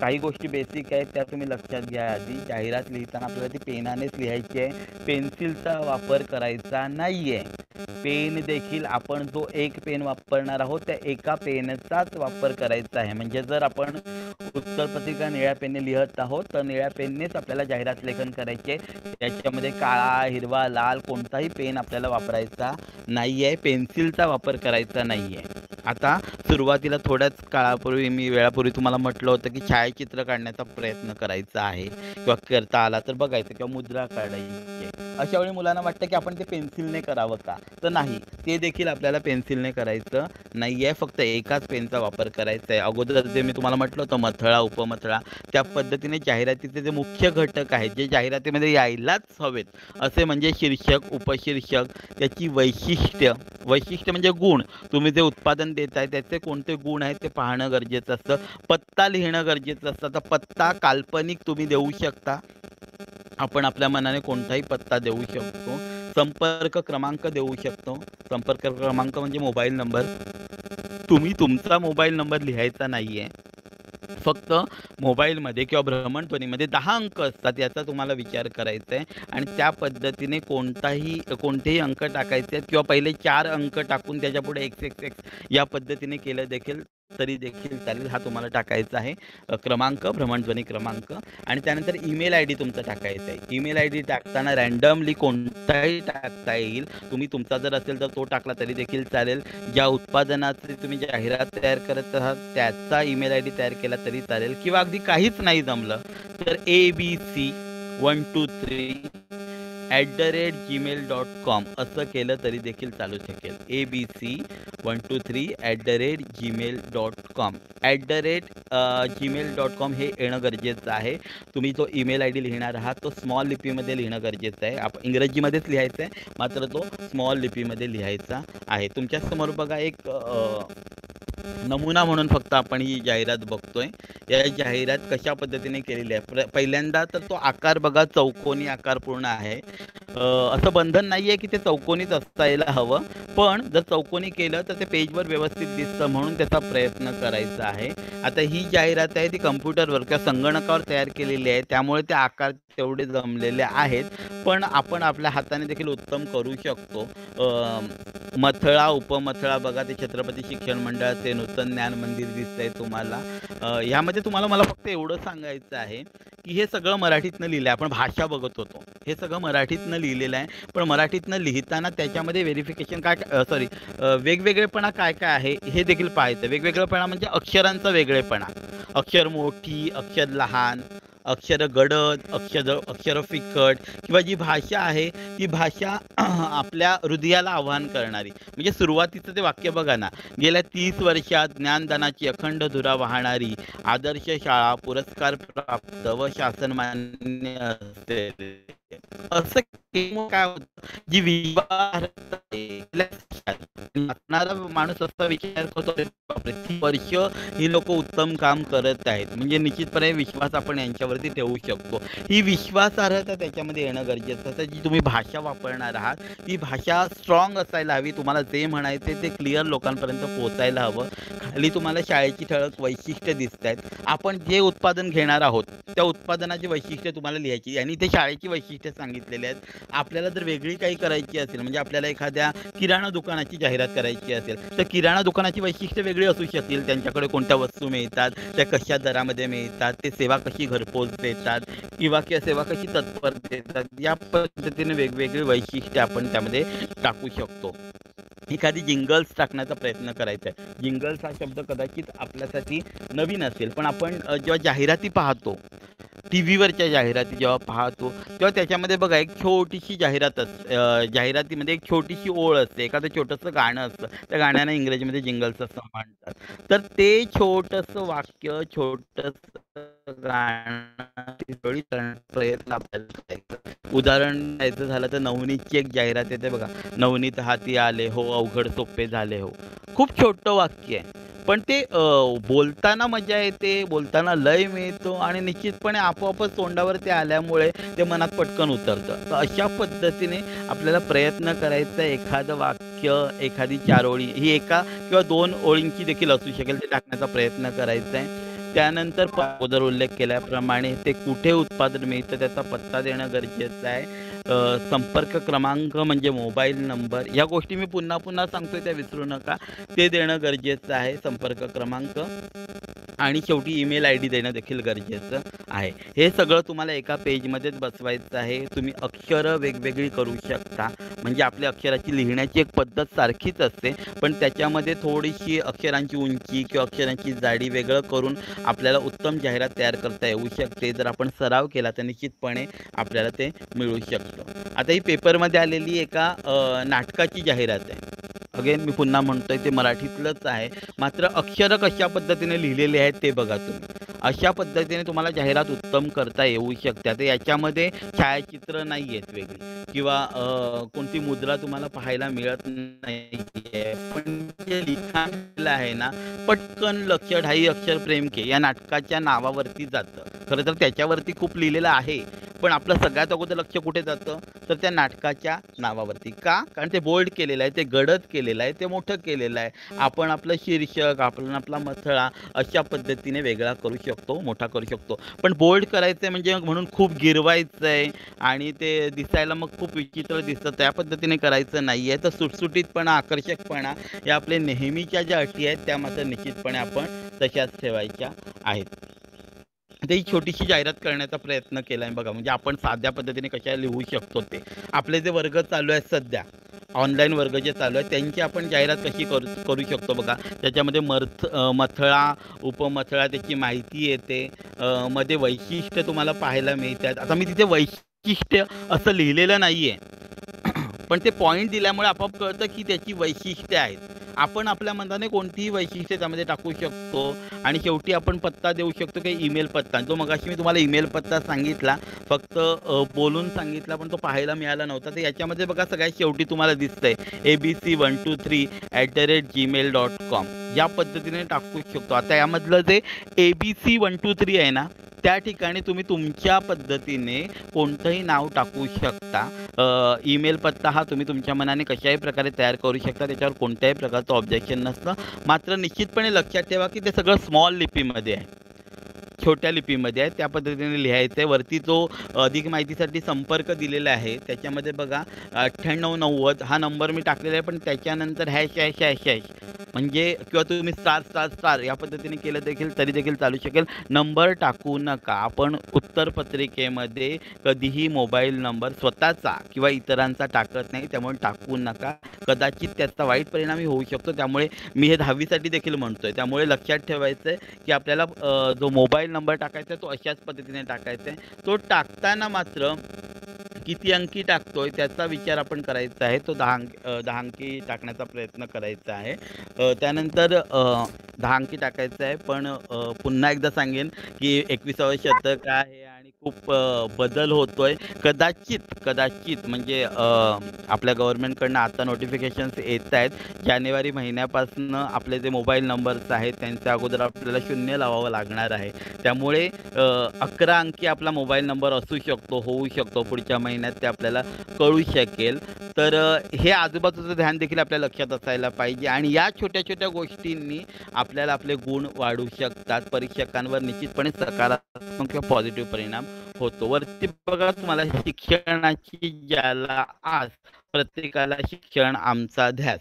A: काही गोष्टी बेसिक आहेत त्या तुम्ही लक्षात घ्या. आधी जाहिरात लिहिताना आपल्याला ती पेनानेच लिहायची आहे. पेन्सिलचा वापर करायचा नाही आहे. पेन देखील आपण जो एक पेन वापरणार आहोत त्या एका पेनचाच वापर करायचा आहे. म्हणजे जर आपण उत्तरपत्रिका निळ्या पेनने लिहत आहोत तर निळ्या पेननेच आपल्याला जाहिरात लेखन करायचे. त्याच्यामध्ये काळा, हिरवा, लाल कोणताही पेन आपल्याला वापरायचा नाही आहे. पेन्सिलचा वापर करायचा नाही आहे. आता सुरुवातीला थोड्याच काळापूर्वी वेळापूर्वी तुम्हाला म्हटलं होतं की छायाचित्र काढण्याचा प्रयत्न करायचा आहे किंवा करता आला तर बघायचं किंवा मुद्रा काढायची. अशा वेळी मुलांना वाटतं की आपण ते पेन्सिलने करावं का, तर नाही, ते देखील आपल्याला पेन्सिलने करायचं नाही आहे. फक्त एकाच पेनचा वापर करायचा आहे. अगोदर जे मी तुम्हाला म्हटलं होतं मथळा, उपमथळा, त्या पद्धतीने जाहिरातीचे जे मुख्य घटक आहेत जे जाहिरातीमध्ये यायलाच हवेत असे म्हणजे शीर्षक, उपशीर्षक, त्याची वैशिष्ट्य म्हणजे गुण, तुम्ही जे उत्पादन देताय त्याचे कोणते गुण आहेत ते पाहणं गरजेचं असतं. पत्ता लिहिणं गरजेचं असतं. तर पत्ता काल्पनिक तुम्ही देऊ शकता. आपण आपल्या मनाने कोणताही पत्ता देऊ शकतो. संपर्क क्रमांक देऊ शकतो. संपर्क क्रमांक म्हणजे मोबाईल नंबर. तुम्ही तुमचा मोबाईल नंबर लिहायचा नाहीये. फक्त मोबाईलमध्ये किंवा भ्रमणध्वनीमध्ये 10 अंक असतात याचा तुम्हाला विचार करायचा आहे आणि त्या पद्धतीने कोणतेही अंक टाकायचे आहेत किंवा पहिले 4 अंक टाकून त्याच्यापुढे x या पद्धतीने केलं देखील तरी देखील चालेल. हा तुम्हाला टाकायचा आहे क्रमांक, भ्रमणध्वनी क्रमांक आणि त्यानंतर ईमेल आय डी तुमचा टाकायचा आहे. ईमेल आय डी टाकताना रँडमली कोणताही टाकता येईल. तुम्ही तुमचा जर असेल तर तो टाकला तरी देखील चालेल. ज्या उत्पादनाची तुम्ही जाहिरात तयार करत आहात त्याचा ईमेल आय डी तयार केला तरी चालेल किंवा अगदी काहीच नाही जमलं तर abc123@gmail.com असं केलं तरी देखील चालू शकेल. abc123@gmail.com gmail.com हे येणं गरजेचं आहे. तुम्ही जो ईमेल आय डी लिहिणार आहात तो स्मॉल लिपीमध्ये लिहिणं गरजेचं आहे. आपण इंग्रजीमध्येच लिहायचं आहे मात्र तो स्मॉल लिपीमध्ये लिहायचा आहे. तुमच्यासमोर बघा एक नमुना म्हणून फक्त आपण ही जाहिरात बघतोय. या जाहिरात कशा पद्धतीने केलेली आहे. पहिल्यांदा तर तो आकार बघा, चौकोनी आकार पूर्ण आहे. असं बंधन नाही आहे की ते चौकोनीच असायला हवं, पण जर चौकोनी केलं तर ते पेजवर व्यवस्थित दिसतं म्हणून त्याचा प्रयत्न करायचा आहे. आता ही जाहिरात आहे ती कम्प्युटरवर किंवा संगणकावर तयार केलेली आहे त्यामुळे ते आकार तेवढे जमलेले आहेत, पण आपण आपल्या हाताने देखील उत्तम करू शकतो. मथळा, उपमथळा बघा, ते छत्रपती शिक्षण मंडळाचे नूतन ज्ञान मंदिर दिसतंय तुम्हाला. ह्यामध्ये तुम्हाला मला फक्त एवढं सांगायचं आहे की हे सगळं मराठीतनं लिहिलं आहे. आपण भाषा बघत होतो, हे सगळं मराठीतनं लिहिलेलं आहे. पण मराठीतनं लिहिताना त्याच्यामध्ये व्हेरिफिकेशन वेगवेगळेपणा काय काय आहे हे देखील पाहायचं. वेगवेगळेपणा म्हणजे अक्षरांचा वेगळेपणा, अक्षर मोठी, अक्षर लहान, अक्षर गडद, अक्षर फिकट किंवा जी भाषा आहे ती भाषा आपल्या हृदयाला आवाहन करणारी. म्हणजे सुरुवातीचं ते वाक्य बघा ना, गेल्या 30 वर्षात ज्ञानदानाची अखंड धुरा वाहणारी, आदर्श शाळा, पुरस्कार प्राप्त व शासन मान्य असते. असं काय होतं जी वाचणारा माणूस असा विचार करतो, प्रति वर्ष ही लोक उत्तम काम करत आहेत म्हणजे निश्चितपणे विश्वास आपण यांच्यावरती ठेवू शकतो. ही विश्वासार्हता त्याच्यामध्ये येणं गरजेचं असतं. जी तुम्ही भाषा वापरणार आहात ती भाषा स्ट्रॉंग असायला हवी. तुम्हाला जे म्हणायचे ते क्लिअर लोकांपर्यंत पोहोचायला हवं. खाली तुम्हाला शाळेची ठळक वैशिष्ट्य दिसत आहेत. आपण जे उत्पादन घेणार आहोत त्या उत्पादनाची वैशिष्ट्य तुम्हाला लिहायची आणि ते शाळेची वैशिष्ट्य सांगितलेले आहेत. आपल्याला जर वेगळी काही करायची असेल म्हणजे आपल्याला एखाद्या किराणा दुकानाची जाहिरात करायची असेल तर किराणा दुकानाची वैशिष्ट्य वेगळी असू शकतील. त्यांच्याकडे कोणत्या वस्तू मिळतात, त्या कशा दरामध्ये मिळतात, ते सेवा कशी घरपोच देतात किंवा सेवा कशी तत्पर देतात, या पद्धतीने वेगवेगळी वैशिष्ट्ये आपण त्यामध्ये टाकू शकतो. एखादी जिंगल्स टाकण्याचा प्रयत्न करायचा आहे. जिंगल्स हा शब्द कदाचित आपल्यासाठी नवीन असेल, पण आपण जेव्हा जाहिराती पाहतो टीव्हीवरच्या जाहिराती जेव्हा पाहतो तेव्हा त्याच्यामध्ये बघा एक छोटीशी जाहिरात असते. जाहिरातीमध्ये एक छोटीशी ओळ असते, एखादं छोटंसं गाणं असतं. त्या गाण्याला इंग्रजीमध्ये जिंगल्स असं म्हणतात. तर ते छोटंसं वाक्य, छोटंसं गाणं वेळी करण्याचा प्रयत्न आपल्याला करायचा. उदाहरण द्यायचं झालं तर नवनीतची एक जाहिरात येते बघा. नवनीत हाती आले हो, अवघड सोपे झाले हो. खूप छोटं वाक्य आहे. पण ते बोलताना मजा येते, बोलताना लय मिळतो आणि निश्चितपणे आपोआपच तोंडावर ते आल्यामुळे ते मनात पटकन उतरतं. तर अशा पद्धतीने आपल्याला प्रयत्न करायचा आहे. एखादं वाक्य, एखादी 4 ओळी ही एका किंवा 2 ओळींची देखील असू शकेल, ते टाकण्याचा प्रयत्न करायचा आहे. त्यानंतर अगोदर उल्लेख केल्याप्रमाणे ते कुठे उत्पादन मिळतं त्याचा पत्ता देणं गरजेचं आहे. संपर्क क्रमांक म्हणजे मोबाईल नंबर, ह्या गोष्टी मी पुन्हा पुन्हा सांगतोय त्या विसरू नका. ते देणं गरजेचं आहे, संपर्क क्रमांक. आणि शेवटी ईमेल आय डी देणं देखील गरजेचं आहे. हे सगळं तुम्हाला एका पेजमध्येच बसवायचं आहे. तुम्ही अक्षरं वेगवेगळी करू शकता. म्हणजे आपल्या अक्षराची लिहिण्याची एक पद्धत सारखीच असते, पण त्याच्यामध्ये थोडीशी अक्षरांची उंची किंवा अक्षरांची जाडी वेगळं करून आपल्याला उत्तम जाहिरात तयार करता येऊ शकते. जर आपण सराव केला तर निश्चितपणे आपल्याला ते मिळू शकतं. आता ही पेपरमध्ये आलेली एका नाटकाची जाहिरात आहे. अगेन मी पुन्हा म्हणतोय ते मराठीतलंच आहे. मात्र अक्षरं कशा पद्धतीने लिहिलेली आहेत ते बघा तुम्ही. अशा पद्धतीने तुम्हाला जाहिरात उत्तम करता येऊ शकते. आता याच्यामध्ये छायाचित्र नाही आहेत वेगळी किंवा कोणती मुद्रा तुम्हाला पाहायला मिळत नाहीये. पण जे लिखाण केलं आहे ना, पटकन लक्ष ढाई अक्षर प्रेम के या नाटकाच्या नावावरती जातं. खरं तर त्याच्यावरती खूप लिहिलेलं आहे. पण आपलं सगळ्यात अगोदर लक्ष कुठे जातं? तर त्या नाटकाच्या नावावरती. का? कारण ते बोल्ड केलेलं आहे, ते गडद केलेलं आहे, ते मोठं केलेलं आहे. आपण आपलं शीर्षक, आपण आपला मथळा अशा पद्धतीने वेगळा करू शकतो, मोठा करू शकतो. पण बोल्ड करायचं आहे म्हणजे म्हणून खूप गिरवायचं आहे आणि ते दिसायला मग खूप विचित्र दिसतं, त्या पद्धतीने करायचं नाही आहे. तर सुटसुटीतपणा, आकर्षकपणा या आपल्या नेहमीच्या ज्या अटी आहेत त्या मात्र निश्चितपणे आपण तशाच ठेवायच्या आहेत. आता ही छोटीशी जाहिरात करण्याचा प्रयत्न केला आहे बघा. म्हणजे आपण साध्या पद्धतीने कशा लिहू शकतो ते. आपले जे वर्ग चालू आहेत सध्या, ऑनलाईन वर्ग जे चालू आहेत त्यांची आपण जाहिरात कशी करू करू शकतो बघा. त्याच्यामध्ये मथळा, उपमथळा त्याची माहिती येते. मध्ये वैशिष्ट्य तुम्हाला पाहायला मिळतात. आता मी तिथे वैशिष्ट्य असं लिहिलेलं नाही आहे. पण ते पॉइंट दिल्यामुळे आपोआप कळतं की त्याची वैशिष्ट्ये आहेत. आपण आपल्या मनाने कोणतीही वैशिष्ट्ये त्यामध्ये टाकू शकतो आणि शेवटी आपण पत्ता देऊ शकतो की ईमेल पत्ता. जो मगाशी मी तुम्हाला ईमेल पत्ता सांगितला, फक्त बोलून सांगितला पण तो पाहायला मिळाला नव्हता. तर याच्यामध्ये बघा सगळ्यात शेवटी तुम्हाला दिसतंय abc123@gmail.com या पद्धतीने टाकू शकतो. आता यामधलं जे abc123 आहे ना, त्या ठिकाणी तुम्ही तुमच्या पद्धतीने कोणतंही नाव टाकू शकता. ईमेल पत्ता हा तुम्ही तुमच्या मनाने कशाही प्रकारे तयार करू शकता. त्याच्यावर कोणत्याही प्रकारचं ऑब्जेक्शन नसतं. मात्र निश्चितपणे लक्षात ठेवा की ते सगळं स्मॉल लिपीमध्ये आहे, छोट्या लिपीमध्ये आहे. त्या पद्धतीने लिहायचं आहे. वरती जो अधिक माहितीसाठी संपर्क दिलेला आहे त्याच्यामध्ये बघा 9890 हा नंबर मी टाकलेला आहे, पण त्याच्यानंतर हॅश हॅश हॅश हॅश म्हणजे किंवा तुम्ही स्टार स्टार स्टार या पद्धतीने केलं देखील तरी देखील चालू शकेल. नंबर टाकू नका. आपण उत्तरपत्रिकेमध्ये कधीही मोबाईल नंबर स्वतःचा किंवा इतरांचा टाकत नाही, त्यामुळे टाकू नका. कदाचित त्याचा वाईट परिणामही होऊ शकतो. त्यामुळे मी हे 10वीसाठी देखील म्हणतोय. त्यामुळे लक्षात ठेवायचं आहे की आपल्याला जो मोबाईल नंबर टाकायचा आहे तो अशाच पद्धतीने टाकायचा आहे. तो टाकताना मात्र किती अंकी टाकतोय त्याचा विचार आपण करायचा आहे. तो 10 अंकी टाकण्याचा प्रयत्न करायचा आहे. त्यानंतर 10 अंकी टाकायचा आहे. पण पुन्हा एकदा सांगेन की 21सावं शतक आहे आणि खूप बदल होतोय. कदाचित म्हणजे आपल्या गव्हर्नमेंटकडनं आता नोटिफिकेशन्स येत आहेत. जानेवारी महिन्यापासून आपले जे मोबाईल नंबर्स आहेत त्यांच्या अगोदर आपल्याला 0 लावावं लागणार आहे. त्यामुळे 11 अंकी आपला मोबाईल नंबर असू शकतो, होऊ शकतो. पुढच्या महिन्यात ते आपल्याला कळू शकेल. तर हे आजूबाजूचं ध्यान देखील आपल्या लक्षात असायला पाहिजे आणि या छोट्या-छोट्या गोष्टींनी आपल्याला आपले गुण वाढू शकतात. परीक्षकांवर निश्चितपणे सकारात्मक किंवा पॉझिटिव्ह परिणाम होतो. वरती बघा तुम्हाला शिक्षणाची ज्याला आस, प्रत्येकाला शिक्षण आमचा ध्यास.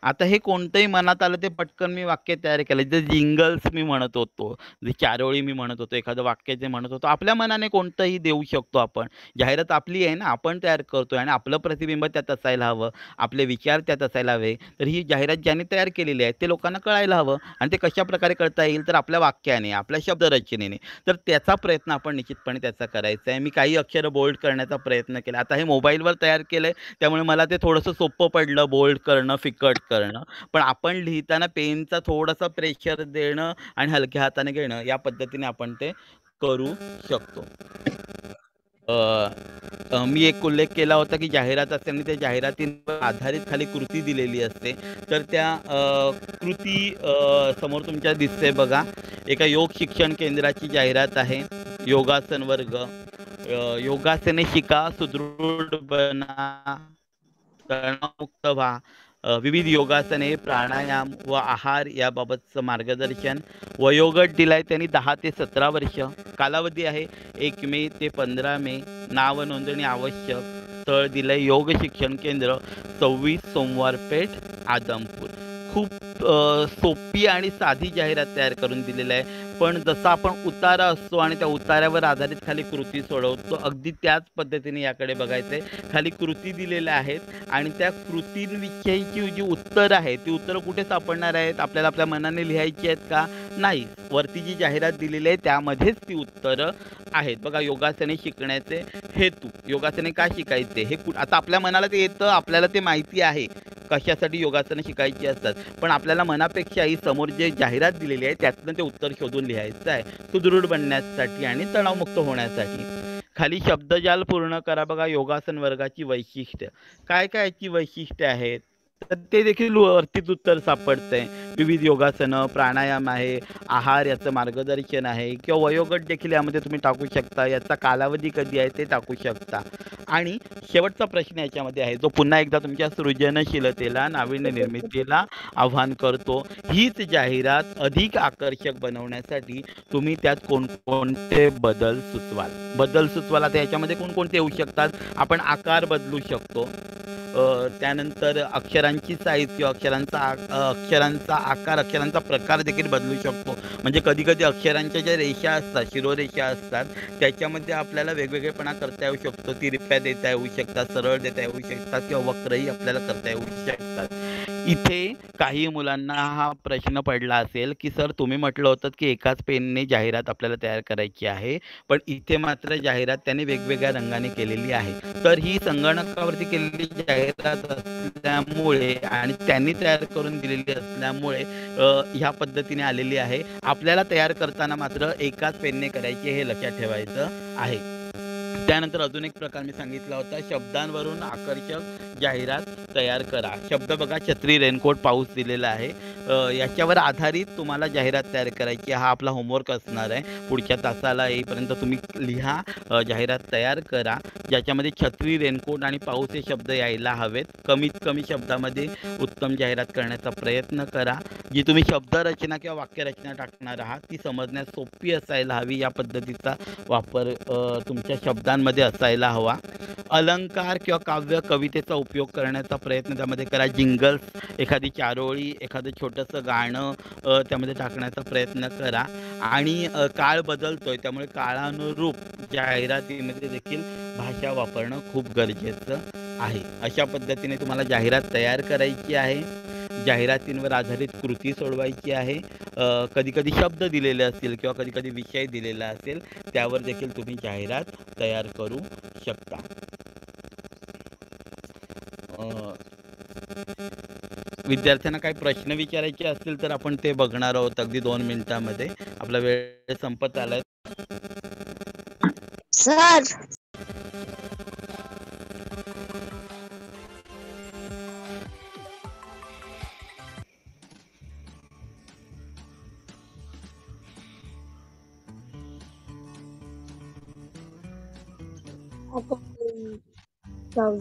A: आता हे कोणतंही मनात आलं ते पटकन मी वाक्य तयार केलं. जे जिंगल्स मी म्हणत होतो, जे चारोळी मी म्हणत होतो, एखादं वाक्य जे म्हणत होतो, आपल्या मनाने कोणतंही देऊ शकतो आपण. जाहिरात आपली आहे ना, आपण तयार करतोय आणि आपलं प्रतिबिंब त्यात असायला हवं. आपले विचार त्यात असायला हवे. तर ही जाहिरात ज्याने तयार केलेली आहे, ते लोकांना कळायला हवं आणि ते कशाप्रकारे कळता येईल, तर आपल्या वाक्याने, आपल्या शब्दरचनेने. तर त्याचा प्रयत्न आपण निश्चितपणे त्याचा करायचा आहे. मी काही अक्षरं बोल्ड करण्याचा प्रयत्न केला. आता हे मोबाईलवर तयार केलंय, त्यामुळे मला ते थोडंसं सोपं पडलं बोल्ड करणं, फिकट करणं. पण आपण लिहिताना पेनचा थोडासा प्रेशर देणं आणि हलक्या हाताने घेणं या पद्धतीने आपण ते करू शकतो. अ, मी एक उल्लेख केला होता, की जाहिरात असताना त्या जाहिरातींवर आधारित खाली कृती दिलेली असते. तर त्या कृती समोर तुमच्या दिसते बघा. एका योग शिक्षण केंद्राची जाहिरात आहे. योगासन वर्ग. योगासने शिका, सुदृढ बना, तणावमुक्त व्हा. विविध योगासने, प्राणायाम व आहार याबाबतचं मार्गदर्शन. वयोगट दिलाय त्यांनी 10 ते 17 वर्ष. कालावधी आहे 1 मे ते 15 मे. नाव नोंदणी आवश्यक. स्थळ दिलंय योग शिक्षण केंद्र, 26 सोमवार पेठ, आदमपूर. खूप सोपी आणि साधी जाहिरात तयार करून दिलेली आहे. पण जसा आपण उतारा असतो आणि त्या उतार्यावर आधारित खाली कृती सोडवतो, अगदी त्याच पद्धतीने याकडे बघायचं आहे. खाली कृती दिलेल्या आहेत आणि त्या कृतींविषयीची जी उत्तरं आहेत, ती उत्तरं कुठे सापडणार आहेत? आपल्याला आपल्या मनाने लिहायची आहेत का? नाही. वरती जी जाहिरात दिलेली आहे त्यामध्येच ती उत्तरं आहेत. बघा, योगासने शिकण्याचे हेतू. योगासने का शिकायचे? हे आता आपल्या मनाला ते येतं, आपल्याला ते माहिती आहे, कशासाठी योगासनं शिकायची असतात. पण आपल्याला मनापेक्षाही समोर जे जाहिरात दिलेली आहे त्यातनं ते उत्तर शोधून लिहायचं आहे. सुदृढ बनण्यासाठी आणि तणावमुक्त होण्यासाठी. खाली शब्दजाल पूर्ण करा. बघा, योगासन वर्गाची वैशिष्ट्य. काय काय याची वैशिष्ट्ये आहेत? तर ते देखील वरतीच उत्तर सापडतंय. विविध योगासनं, प्राणायाम आहे, आहार याचं मार्गदर्शन आहे किंवा वयोगट देखील यामध्ये तुम्ही टाकू शकता. याचा कालावधी कधी आहे ते टाकू शकता. आणि शेवटचा प्रश्न याच्यामध्ये आहे, जो पुन्हा एकदा तुमच्या सृजनशीलतेला, नाविन्य निर्मितीला आव्हान करतो. हीच जाहिरात अधिक आकर्षक बनवण्यासाठी तुम्ही त्यात कोणकोणते बदल सुचवाल? बदल सुचवाल, आता याच्यामध्ये कोणकोणते येऊ शकतात? आपण आकार बदलू शकतो. त्यानंतर अक्षरांची साईज किंवा अक्षरांचा आकार, अक्षरांचा प्रकार देखील बदलू शकतो. म्हणजे कधी-कधी अक्षरांच्या ज्या रेषा असतात, शिरोरेषा असतात, त्याच्यामध्ये आपल्याला वेगवेगळेपणा करता येऊ शकतो. तिरप्या देता येऊ शकतात, सरळ देता येऊ शकतात किंवा वक्रही आपल्याला करता येऊ शकतात. इथे काही मुलांना हा प्रश्न पडला असेल, की सर तुम्ही म्हटलं होतं, की एकाच पेनने जाहिरात आपल्याला तयार करायची आहे. पण इथे मात्र जाहिरात त्याने वेगवेगळ्या रंगाने केलेली आहे. तर ही संगणकावरती केलेली जाहिरात असल्यामुळे आणि त्यांनी तयार करून दिलेली असल्यामुळे ह्या पद्धतीने आलेली आहे. आपल्याला तयार करताना मात्र एकाच पेनने करायची हे लक्षात ठेवायचं आहे. त्यानंतर अजून एक प्रकार मी सांगितला होता, शब्दांवरून आकर्षक जाहिरात तयार करा. शब्द बघा, छत्री, रेनकोट, पाऊस दिलेला आहे. याच्यावर आधारित तुम्हाला जाहिरात तयार करायची. हा आपला होमवर्क असणार आहे. पुढच्या तासाला येईपर्यंत तुम्ही लिहा, जाहिरात तयार करा. ज्याच्यामध्ये छत्री, रेनकोट आणि पाऊस हे शब्द यायला हवेत. कमीत कमी शब्दामध्ये उत्तम जाहिरात करण्याचा प्रयत्न करा. जी तुम्ही शब्दरचना किंवा वाक्यरचना टाकणार आहात, ती समजण्यास सोपी असायला हवी. या पद्धतीचा वापर तुमच्या शब्दांमध्ये असायला हवा. अलंकार किंवा काव्य, कवितेचा उपयोग करण्याचा प्रयत्न त्यामध्ये करा. जिंगल्स, एखादी चारोळी, एखादं छोटंसं गाणं त्यामध्ये टाकण्याचा प्रयत्न करा. आणि काळ बदलतोय, त्यामुळे काळानुरूप जाहिरातीमध्ये देखील भाषा वापरणं खूप गरजेचं आहे. अशा पद्धतीने तुम्हाला जाहिरात तयार करायची आहे. जाहिरातींवर आधारित कृती सोडवायची आहे. कधी-कधी शब्द दिलेले असतील किंवा कधी-कधी विषय दिलेला असेल, त्यावर देखील तुम्ही जाहिरात तयार करू शकता. अ, विद्यार्थ्यांना काही प्रश्न विचारायचे असतील तर आपण ते बघणार आहोत अगदी 2 मिनिटांमध्ये. आपला वेळ संपत आलाय.
B: सर आता जाऊ